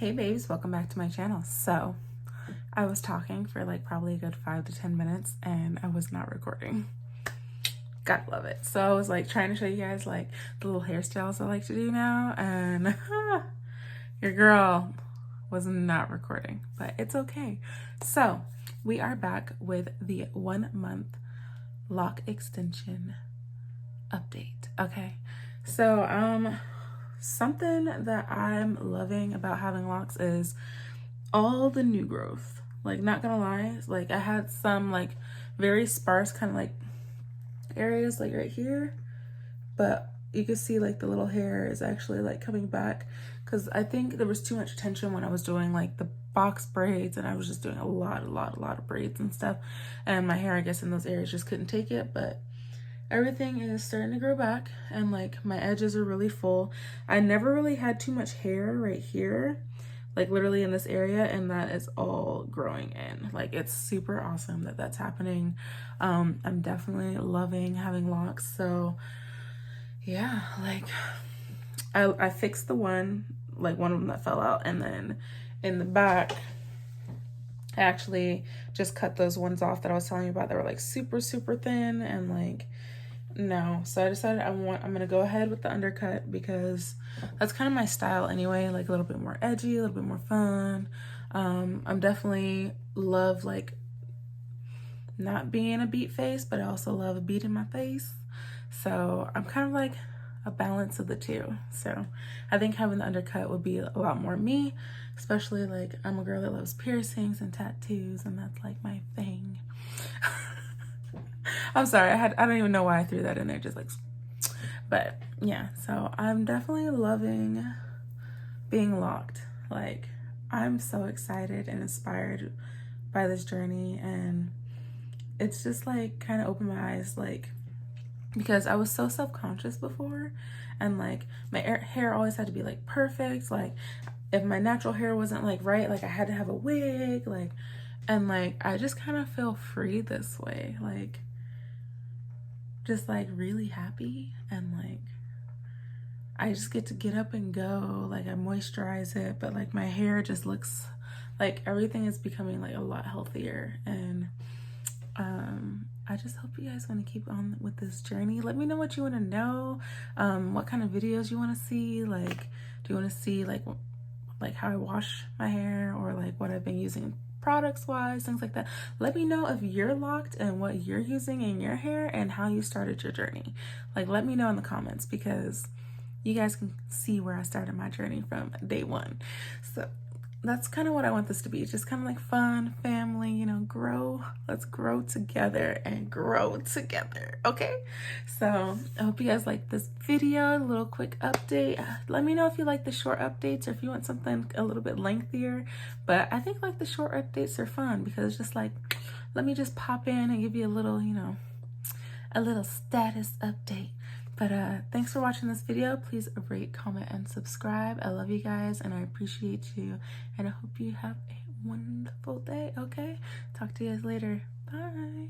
Hey babes, welcome back to my channel. So I was talking for like probably a good 5 to 10 minutes and I was not recording. Gotta love it. So I was like trying to show you guys like the little hairstyles I like to do now, and your girl was not recording, but it's okay. So we are back with the 1 month lock extension update. Okay, so something that I'm loving about having locks is all the new growth. Like, not gonna lie, like I had some like very sparse kind of like areas like right here, but you can see like the little hair is actually like coming back because I think there was too much tension when I was doing like the box braids, and I was just doing a lot of braids and stuff, and my hair, I guess, in those areas just couldn't take it. But everything is starting to grow back, and like my edges are really full. I never really had too much hair right here, like literally in this area, and that is all growing in. Like, it's super awesome that that's happening. I'm definitely loving having locks. So yeah, like I fixed the one of them that fell out, and then in the back I actually just cut those ones off that I was telling you about that were like super thin, and like no. So I decided I'm gonna go ahead with the undercut because that's kind of my style anyway, like a little bit more edgy, a little bit more fun. I'm definitely love like not being a beat face, but I also love a beat in my face. So I'm kind of like a balance of the two. So I think having the undercut would be a lot more me, especially like I'm a girl that loves piercings and tattoos, and that's like my thing. I'm sorry, I don't even know why I threw that in there, just like, but yeah, so I'm definitely loving being locked. Like, I'm so excited and inspired by this journey, and it's just like kind of opened my eyes, like, because I was so self-conscious before, and like my hair always had to be like perfect. Like, if my natural hair wasn't like right, like I had to have a wig, like, and like I just kind of feel free this way, like just like really happy, and like I just get to get up and go. Like, I moisturize it, but like my hair just looks like everything is becoming like a lot healthier. And I just hope you guys want to keep on with this journey. Let me know what you want to know, what kind of videos you want to see. Like, do you want to see like how I wash my hair, or like what I've been using products wise, things like that. Let me know if you're locked and what you're using in your hair and how you started your journey. Like, let me know in the comments, because you guys can see where I started my journey from day one. So that's kind of what I want this to be. Just kind of like fun, family, you know, grow. Let's grow together and grow together, okay? So I hope you guys like this video, a little quick update. Let me know if you like the short updates, or if you want something a little bit lengthier. But I think like the short updates are fun, because it's just like, let me just pop in and give you a little, you know, a little status update. But thanks for watching this video. Please rate, comment, and subscribe. I love you guys, and I appreciate you, and I hope you have a wonderful day, okay? Talk to you guys later. Bye.